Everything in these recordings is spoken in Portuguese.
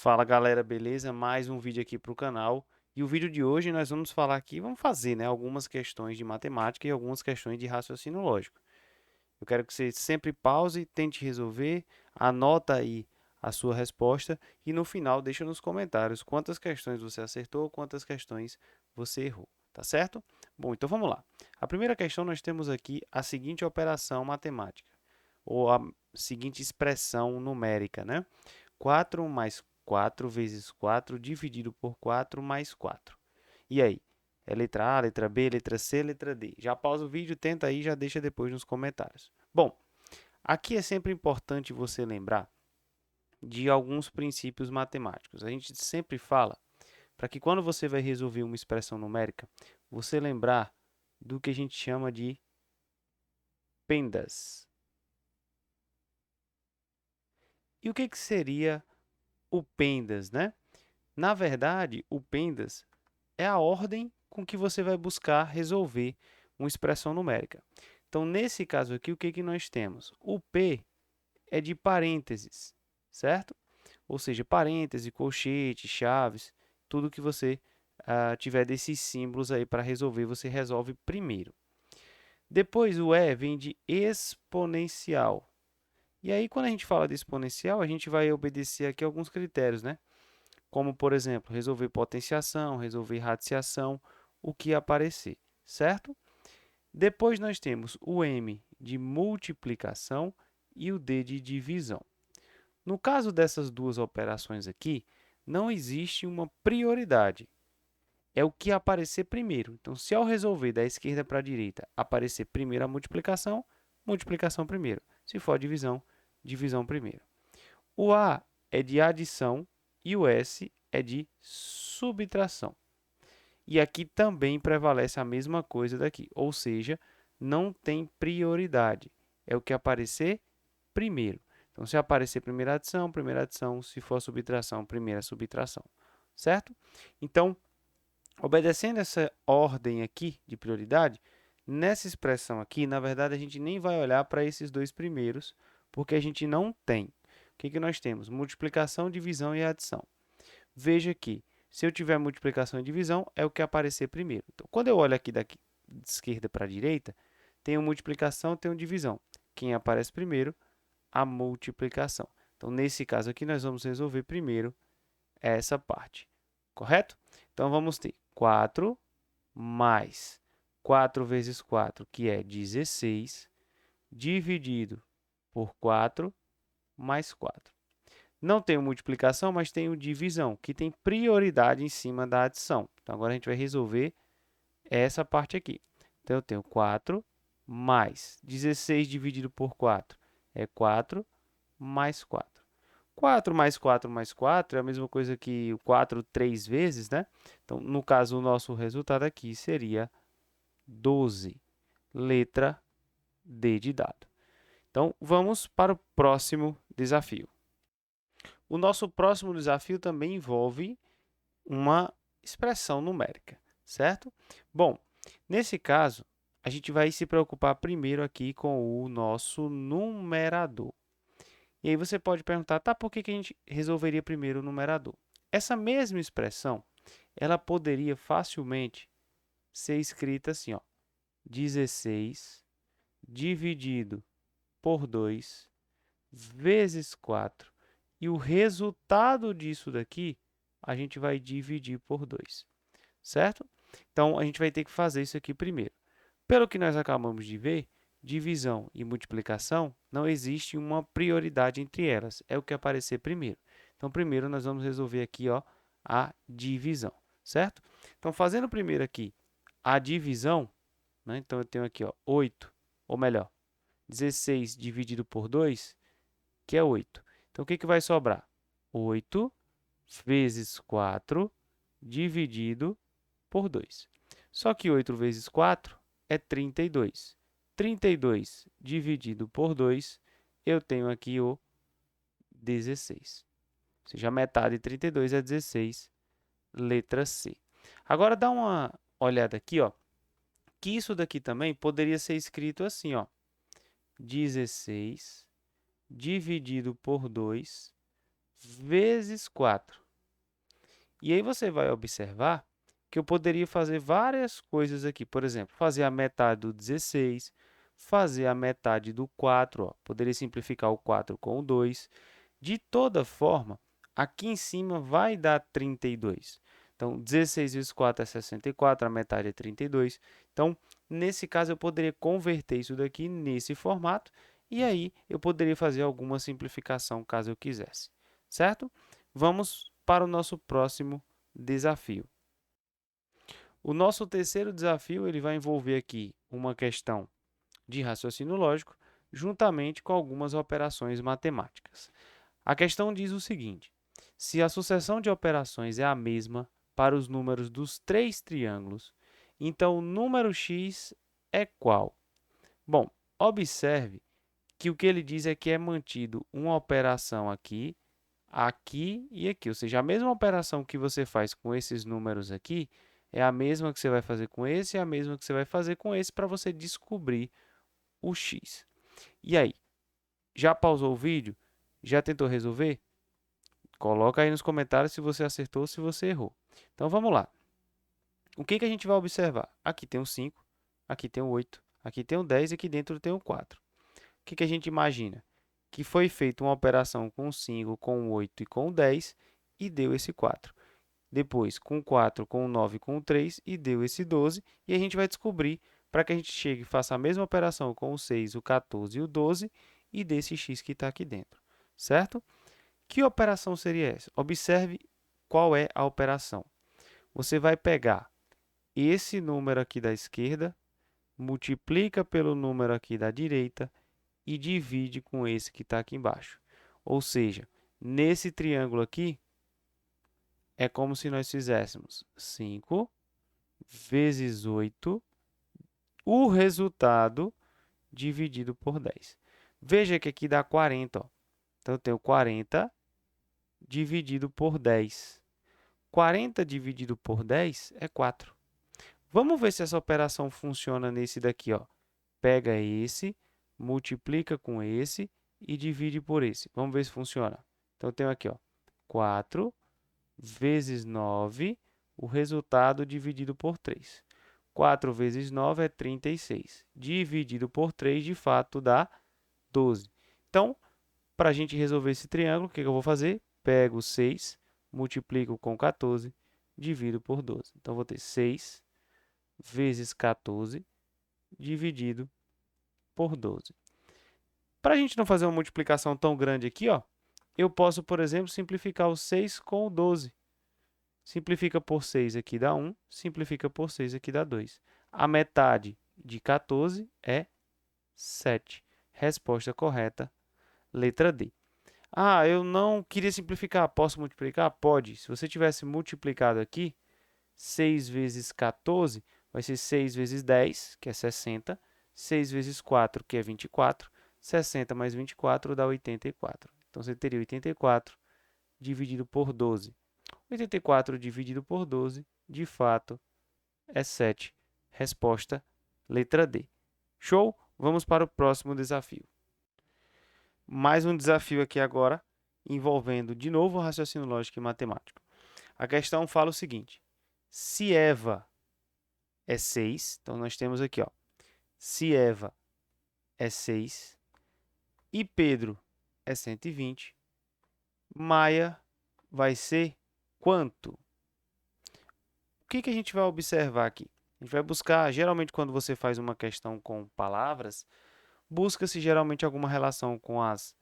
Fala galera, beleza? Mais um vídeo aqui para o canal. E o vídeo de hoje nós vamos falar aqui, vamos fazer, né, algumas questões de matemática e algumas questões de raciocínio lógico. Eu quero que você sempre pause, tente resolver, anota aí a sua resposta e no final deixa nos comentários quantas questões você acertou, quantas questões você errou, tá certo? Bom, então vamos lá. A primeira questão nós temos aqui a seguinte operação matemática, ou a seguinte expressão numérica, né? 4 mais 4 vezes 4 dividido por 4 mais 4. E aí? É letra A, letra B, letra C, letra D? Já pausa o vídeo, tenta aí e já deixa depois nos comentários. Bom, aqui é sempre importante você lembrar de alguns princípios matemáticos. A gente sempre fala para que quando você vai resolver uma expressão numérica, você lembrar do que a gente chama de pendas. E o que seria o pendas, né? Na verdade, o pendas é a ordem com que você vai buscar resolver uma expressão numérica. Então, nesse caso aqui, o que nós temos? O P é de parênteses, certo? Ou seja, parênteses, colchete, chaves, tudo que você tiver desses símbolos aí para resolver, você resolve primeiro. Depois, o E vem de exponencial. E aí, quando a gente fala de exponencial, a gente vai obedecer aqui alguns critérios, né? Como, por exemplo, resolver potenciação, resolver radiciação, o que aparecer, certo? Depois nós temos o M de multiplicação e o D de divisão. No caso dessas duas operações aqui, não existe uma prioridade. É o que aparecer primeiro. Então, se ao resolver da esquerda para a direita aparecer primeiro a multiplicação, multiplicação primeiro. Se for a divisão, divisão primeiro. O A é de adição e o S é de subtração. E aqui também prevalece a mesma coisa daqui, ou seja, não tem prioridade. É o que aparecer primeiro. Então, se aparecer primeira adição, se for subtração, primeira subtração, certo? Então, obedecendo essa ordem aqui de prioridade, nessa expressão aqui, na verdade, a gente nem vai olhar para esses dois primeiros, porque a gente não tem. O que nós temos? Multiplicação, divisão e adição. Veja que, se eu tiver multiplicação e divisão, é o que aparecer primeiro. Então, quando eu olho aqui daqui de esquerda para a direita, tenho multiplicação, tenho divisão. Quem aparece primeiro? A multiplicação. Então, nesse caso aqui, nós vamos resolver primeiro essa parte, correto? Então, vamos ter 4 mais 4 vezes 4, que é 16, dividido por 4 mais 4. Não tenho multiplicação, mas tenho divisão, que tem prioridade em cima da adição. Então, agora a gente vai resolver essa parte aqui. Então, eu tenho 4 mais 16 dividido por 4 é 4 mais 4. 4 mais 4 mais 4 é a mesma coisa que o 4 três vezes, né? Então, no caso, o nosso resultado aqui seria 12. Letra D de dado. Então, vamos para o próximo desafio. O nosso próximo desafio também envolve uma expressão numérica, certo? Bom, nesse caso, a gente vai se preocupar primeiro aqui com o nosso numerador. E aí você pode perguntar, tá, por que a gente resolveria primeiro o numerador? Essa mesma expressão, ela poderia facilmente ser escrita assim, ó, 16 dividido por 2 vezes 4. E o resultado disso daqui, a gente vai dividir por 2, certo? Então, a gente vai ter que fazer isso aqui primeiro. Pelo que nós acabamos de ver, divisão e multiplicação, não existe uma prioridade entre elas. É o que aparecer primeiro. Então, primeiro nós vamos resolver aqui, ó, a divisão, certo? Então, fazendo primeiro aqui a divisão, né? Então, eu tenho aqui, ó, 8, ou melhor, 16 dividido por 2, que é 8. Então, o que vai sobrar? 8 vezes 4 dividido por 2. Só que 8 vezes 4 é 32. 32 dividido por 2, eu tenho aqui o 16. Ou seja, a metade de 32 é 16, letra C. Agora, dá uma olhada aqui, ó, que isso daqui também poderia ser escrito assim, ó, 16 dividido por 2 vezes 4. E aí você vai observar que eu poderia fazer várias coisas aqui. Por exemplo, fazer a metade do 16, fazer a metade do 4. Ó. Poderia simplificar o 4 com o 2. De toda forma, aqui em cima vai dar 32. Então, 16 vezes 4 é 64, a metade é 32. Então, nesse caso, eu poderia converter isso daqui nesse formato e aí eu poderia fazer alguma simplificação caso eu quisesse, certo? Vamos para o nosso próximo desafio. O nosso terceiro desafio ele vai envolver aqui uma questão de raciocínio lógico, juntamente com algumas operações matemáticas. A questão diz o seguinte: se a sucessão de operações é a mesma para os números dos três triângulos, então o número x é qual? Bom, observe que o que ele diz é que é mantido uma operação aqui, aqui e aqui. Ou seja, a mesma operação que você faz com esses números aqui é a mesma que você vai fazer com esse e a mesma que você vai fazer com esse para você descobrir o x. E aí, já pausou o vídeo? Já tentou resolver? Coloca aí nos comentários se você acertou ou se você errou. Então, vamos lá. O que a gente vai observar? Aqui tem um 5, aqui tem um 8, aqui tem um 10 e aqui dentro tem um 4. O que a gente imagina? Que foi feita uma operação com o 5, com o 8 e com o 10 e deu esse 4. Depois, com o 4, com o 9 e com o 3 e deu esse 12. E a gente vai descobrir para que a gente chegue e faça a mesma operação com o 6, o 14 e o 12 e dê esse x que está aqui dentro, certo? Que operação seria essa? Observe qual é a operação. Você vai pegar esse número aqui da esquerda, multiplica pelo número aqui da direita e divide com esse que está aqui embaixo. Ou seja, nesse triângulo aqui, é como se nós fizéssemos 5 vezes 8, o resultado dividido por 10. Veja que aqui dá 40. Ó. Então, eu tenho 40 dividido por 10. 40 dividido por 10 é 4. Vamos ver se essa operação funciona nesse daqui. Ó. Pega esse, multiplica com esse e divide por esse. Vamos ver se funciona. Então, eu tenho aqui ó, 4 vezes 9, o resultado dividido por 3. 4 vezes 9 é 36. Dividido por 3, de fato, dá 12. Então, para a gente resolver esse triângulo, o que eu vou fazer? Pego 6, multiplico com 14, divido por 12. Então, vou ter 6 vezes 14 dividido por 12. Para a gente não fazer uma multiplicação tão grande aqui, ó, eu posso, por exemplo, simplificar o 6 com o 12. Simplifica por 6 aqui dá 1, simplifica por 6 aqui dá 2. A metade de 14 é 7. Resposta correta, letra D. Ah, eu não queria simplificar. Posso multiplicar? Pode. Se você tivesse multiplicado aqui, 6 vezes 14 vai ser 6 vezes 10, que é 60. 6 vezes 4, que é 24. 60 mais 24 dá 84. Então, você teria 84 dividido por 12. 84 dividido por 12, de fato, é 7. Resposta, letra D. Show? Vamos para o próximo desafio. Mais um desafio aqui agora, envolvendo de novo o raciocínio lógico e matemático. A questão fala o seguinte: se Eva é 6, então nós temos aqui, ó, se Eva é 6 e Pedro é 120, Maia vai ser quanto? O que a gente vai observar aqui? A gente vai buscar, geralmente, quando você faz uma questão com palavras, busca-se geralmente alguma relação com as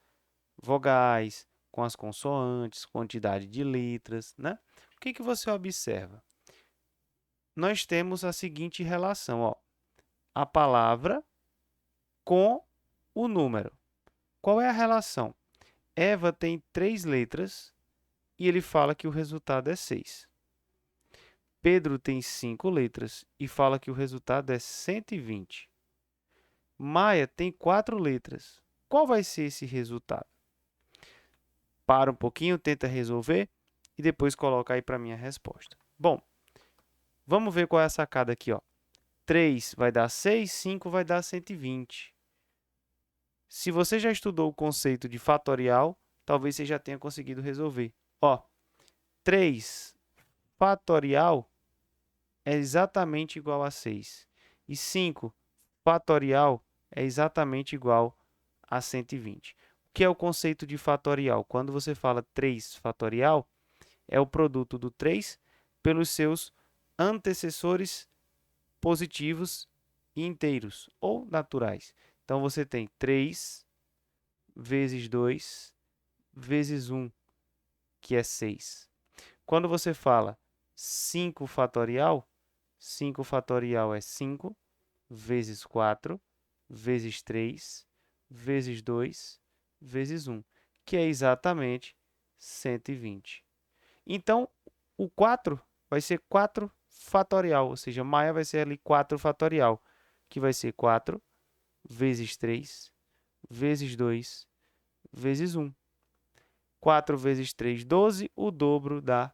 vogais, com as consoantes, quantidade de letras, né? O que você observa? Nós temos a seguinte relação, ó, a palavra com o número. Qual é a relação? Eva tem 3 letras e ele fala que o resultado é 6. Pedro tem 5 letras e fala que o resultado é 120. Maia tem 4 letras. Qual vai ser esse resultado? Para um pouquinho, tenta resolver e depois coloca aí para mim a resposta. Bom, vamos ver qual é a sacada aqui. Ó. 3 vai dar 6, 5 vai dar 120. Se você já estudou o conceito de fatorial, talvez você já tenha conseguido resolver. Ó, 3 fatorial é exatamente igual a 6. E 5 fatorial é exatamente igual a 120. O que é o conceito de fatorial? Quando você fala 3 fatorial, é o produto do 3 pelos seus antecessores positivos e inteiros, ou naturais. Então, você tem 3 vezes 2 vezes 1, que é 6. Quando você fala 5 fatorial, 5 fatorial é 5 vezes 4 vezes 3 vezes 2 vezes 1, que é exatamente 120. Então, o 4 vai ser 4 fatorial, ou seja, Maia vai ser ali 4 fatorial, que vai ser 4 vezes 3 vezes 2 vezes 1. 4 vezes 3, 12, o dobro dá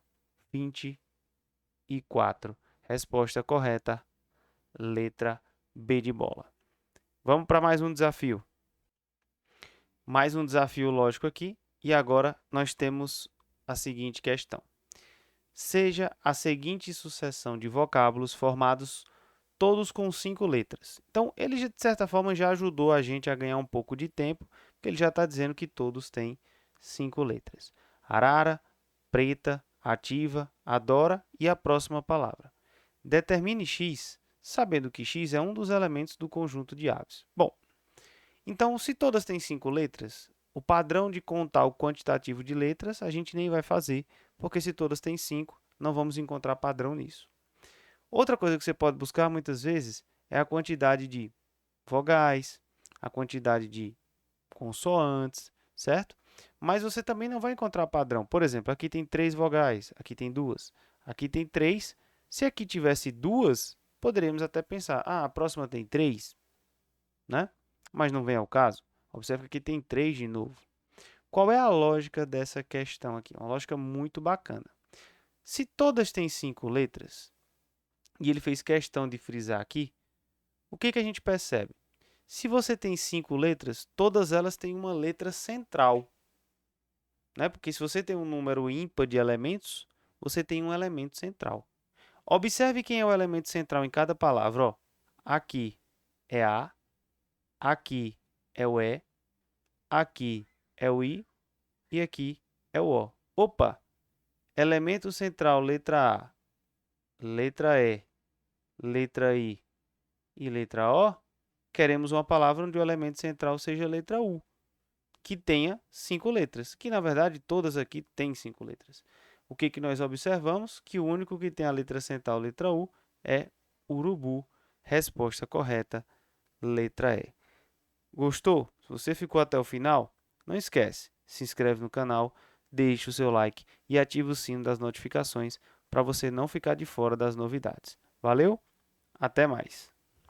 24. Resposta correta, letra B de bola. Vamos para mais um desafio. Mais um desafio lógico aqui. E agora nós temos a seguinte questão. Seja a seguinte sucessão de vocábulos formados todos com 5 letras. Então, ele, de certa forma, já ajudou a gente a ganhar um pouco de tempo, porque ele já está dizendo que todos têm 5 letras. Arara, preta, ativa, adora e a próxima palavra. Determine x, sabendo que x é um dos elementos do conjunto de aves. Bom, então, se todas têm 5 letras, o padrão de contar o quantitativo de letras a gente nem vai fazer, porque se todas têm 5, não vamos encontrar padrão nisso. Outra coisa que você pode buscar muitas vezes é a quantidade de vogais, a quantidade de consoantes, certo? Mas você também não vai encontrar padrão. Por exemplo, aqui tem 3 vogais, aqui tem 2, aqui tem 3. Se aqui tivesse 2, poderíamos até pensar, a próxima tem 3, né? Mas não vem ao caso. Observe que aqui tem 3 de novo. Qual é a lógica dessa questão aqui? Uma lógica muito bacana. Se todas têm 5 letras, e ele fez questão de frisar aqui, o que a gente percebe? Se você tem 5 letras, todas elas têm uma letra central, né? Porque se você tem um número ímpar de elementos, você tem um elemento central. Observe quem é o elemento central em cada palavra. Ó. Aqui é A, aqui é o E, aqui é o I e aqui é o O. Opa! Elemento central, letra A, letra E, letra I e letra O. Queremos uma palavra onde o elemento central seja a letra U, que tenha 5 letras, que na verdade todas aqui têm 5 letras. O que nós observamos? Que o único que tem a letra central, letra U, é urubu. Resposta correta, letra E. Gostou? Se você ficou até o final, não esquece, se inscreve no canal, deixe o seu like e ative o sino das notificações para você não ficar de fora das novidades. Valeu? Até mais!